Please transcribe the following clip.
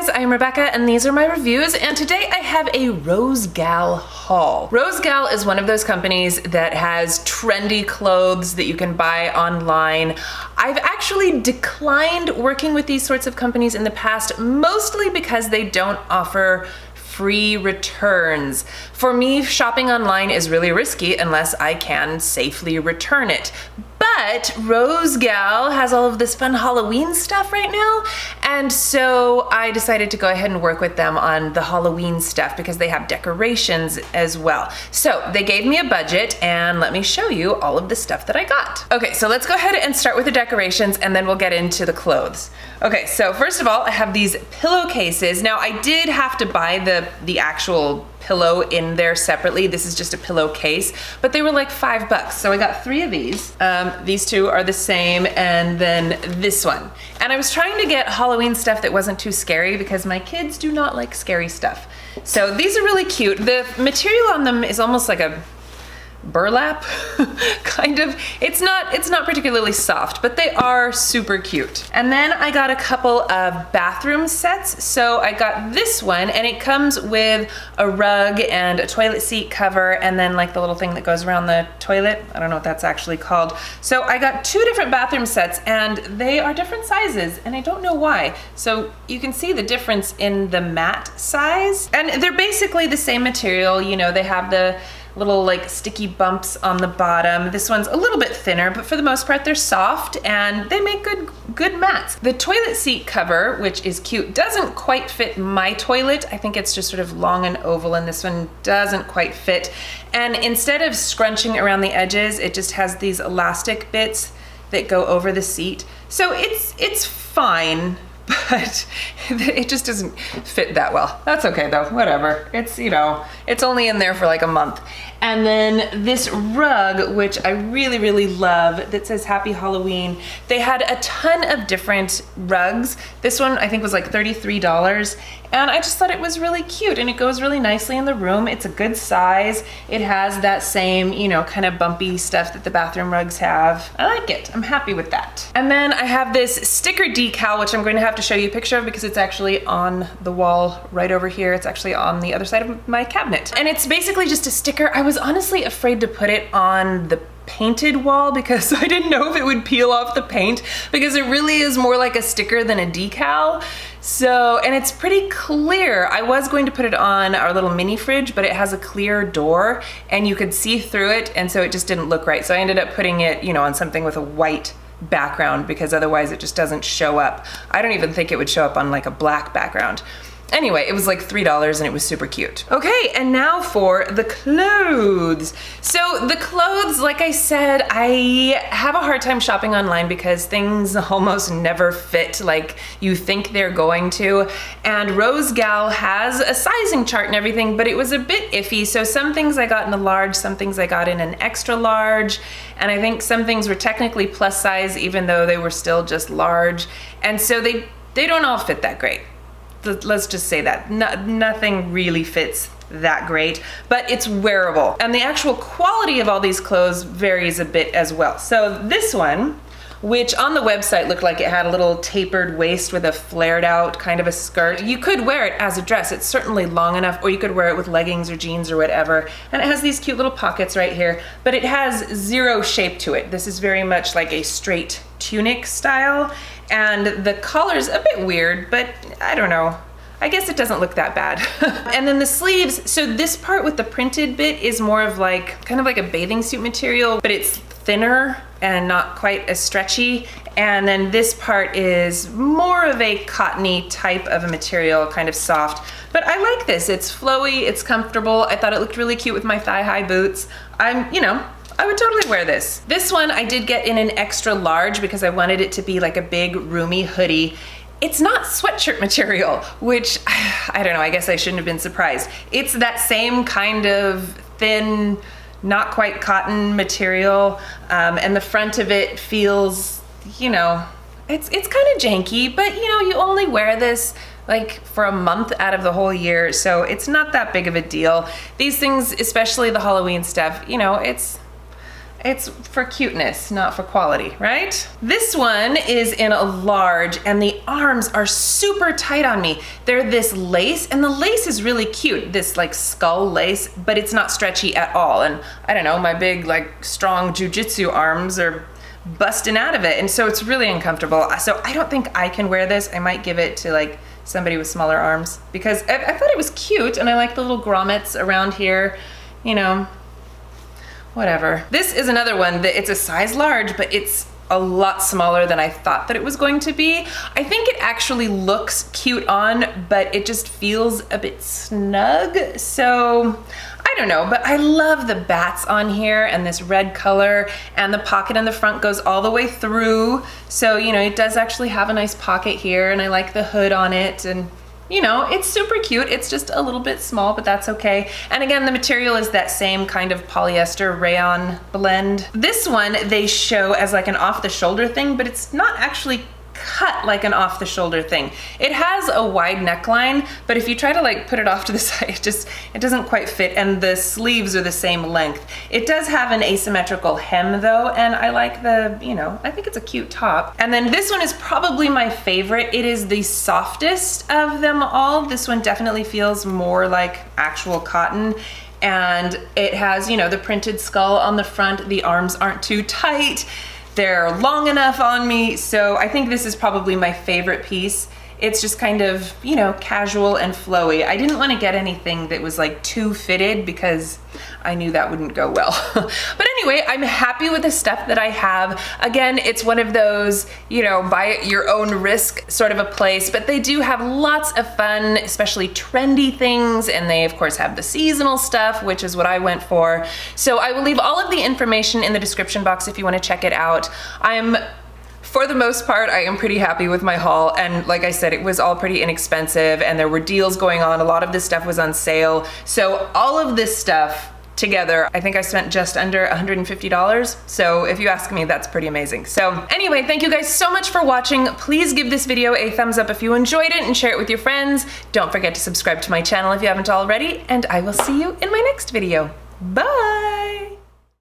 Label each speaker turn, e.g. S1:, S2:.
S1: guys, I'm Rebecca and these are my reviews, and today I have a ROSEGAL haul. ROSEGAL is one of those companies that has trendy clothes that you can buy online. I've actually declined working with these sorts of companies in the past, mostly because they don't offer free returns. For me, shopping online is really risky unless I can safely return it. But ROSEGAL has all of this fun Halloween stuff right now, and so I decided to go ahead and work with them on the Halloween stuff because they have decorations as well. So they gave me a budget, and let me show you all of the stuff that I got. Okay, so let's go ahead and start with the decorations and then we'll get into the clothes. Okay, so first of all, I have these pillowcases. Now I did have to buy the actual pillow in there separately. This is just a pillowcase, but they were like $5. So I got 3 of these. These 2 are the same, and then this one. And I was trying to get Halloween stuff that wasn't too scary because my kids do not like scary stuff. So these are really cute. The material on them is almost like a burlap, kind of. It's not particularly soft, but they are super cute. And then I got a couple of bathroom sets. So I got this one, and it comes with a rug and a toilet seat cover, and then like the little thing that goes around the toilet. I don't know what that's actually called. So I got 2 different bathroom sets, and they are different sizes, and I don't know why. So you can see the difference in the mat size, and they're basically the same material. You know, they have the little like sticky bumps on the bottom. This one's a little bit thinner, but for the most part they're soft and they make good mats. The toilet seat cover, which is cute, doesn't quite fit my toilet. I think it's just sort of long and oval, and this one doesn't quite fit. And instead of scrunching around the edges, it just has these elastic bits that go over the seat. So it's fine, but it just doesn't fit that well. That's okay though, whatever. It's, you know, it's only in there for like a month. And then this rug, which I really love, that says Happy Halloween. They had a ton of different rugs. This one I think was like $33, and I just thought it was really cute, and it goes really nicely in the room. It's a good size. It has that same, you know, kind of bumpy stuff that the bathroom rugs have. I like it. I'm happy with that. And then I have this sticker decal, which I'm going to have to show you a picture of because it's actually on the wall right over here. It's actually on the other side of my cabinet. And it's basically just a sticker. I was honestly afraid to put it on the painted wall because I didn't know if it would peel off the paint, because it really is more like a sticker than a decal. So, and it's pretty clear. I was going to put it on our little mini fridge, but it has a clear door and you could see through it, and so it just didn't look right. So I ended up putting it, you know, on something with a white background because otherwise it just doesn't show up. I don't even think it would show up on like a black background. Anyway, it was like $3 and it was super cute. Okay, and now for the clothes. So the clothes, like I said, I have a hard time shopping online because things almost never fit like you think they're going to. And ROSEGAL has a sizing chart and everything, but it was a bit iffy. So some things I got in a large, some things I got in an extra large, and I think some things were technically plus size even though they were still just large. And so they don't all fit that great. Let's just say that. Nothing really fits that great, but it's wearable. And the actual quality of all these clothes varies a bit as well. So this one, which on the website looked like it had a little tapered waist with a flared out kind of a skirt. You could wear it as a dress. It's certainly long enough, or you could wear it with leggings or jeans or whatever. And it has these cute little pockets right here, but it has 0 shape to it. This is very much like a straight tunic style. And the collar's a bit weird, but I don't know. I guess it doesn't look that bad. And then the sleeves, so this part with the printed bit is more of like, kind of like a bathing suit material, but it's thinner and not quite as stretchy. And then this part is more of a cottony type of a material, kind of soft. But I like this. It's flowy, it's comfortable. I thought it looked really cute with my thigh-high boots. You know, I would totally wear this. This one I did get in an extra large because I wanted it to be like a big roomy hoodie. It's not sweatshirt material, which I don't know, I guess I shouldn't have been surprised. It's that same kind of thin, not quite cotton material, and the front of it feels, you know, it's kind of janky, but you know, you only wear this like for a month out of the whole year, so it's not that big of a deal. These things, especially the Halloween stuff, you know, it's It's for cuteness, not for quality, right? This one is in a large and the arms are super tight on me. They're this lace and the lace is really cute, this like skull lace, but it's not stretchy at all. And I don't know, my big like strong jujitsu arms are busting out of it. And so it's really uncomfortable. So I don't think I can wear this. I might give it to like somebody with smaller arms because I thought it was cute and I like the little grommets around here, you know. Whatever. This is another one that it's a size large, but it's a lot smaller than I thought that it was going to be. I think it actually looks cute on, but it just feels a bit snug. So I don't know, but I love the bats on here and this red color, and the pocket in the front goes all the way through. So, you know, it does actually have a nice pocket here, and I like the hood on it, and you know, it's super cute. It's just a little bit small, but that's okay. And again, the material is that same kind of polyester rayon blend. This one they show as like an off-the-shoulder thing, but it's not actually cut like an off-the-shoulder thing. It has a wide neckline, but if you try to like put it off to the side, it doesn't quite fit, and the sleeves are the same length. It does have an asymmetrical hem though, and I like the, you know, I think it's a cute top. And then this one is probably my favorite. It is the softest of them all. This one definitely feels more like actual cotton. And it has, you know, the printed skull on the front. The arms aren't too tight. They're long enough on me, so I think this is probably my favorite piece. It's just kind of, you know, casual and flowy. I didn't want to get anything that was like too fitted because I knew that wouldn't go well. But anyway, I'm happy with the stuff that I have. Again, it's one of those, you know, buy at your own risk sort of a place, but they do have lots of fun, especially trendy things. And they of course have the seasonal stuff, which is what I went for. So I will leave all of the information in the description box if you want to check it out. For the most part, I am pretty happy with my haul, and like I said, it was all pretty inexpensive and there were deals going on. A lot of this stuff was on sale. So all of this stuff together, I think I spent just under $150. So if you ask me, that's pretty amazing. So anyway, thank you guys so much for watching. Please give this video a thumbs up if you enjoyed it and share it with your friends. Don't forget to subscribe to my channel if you haven't already, and I will see you in my next video. Bye!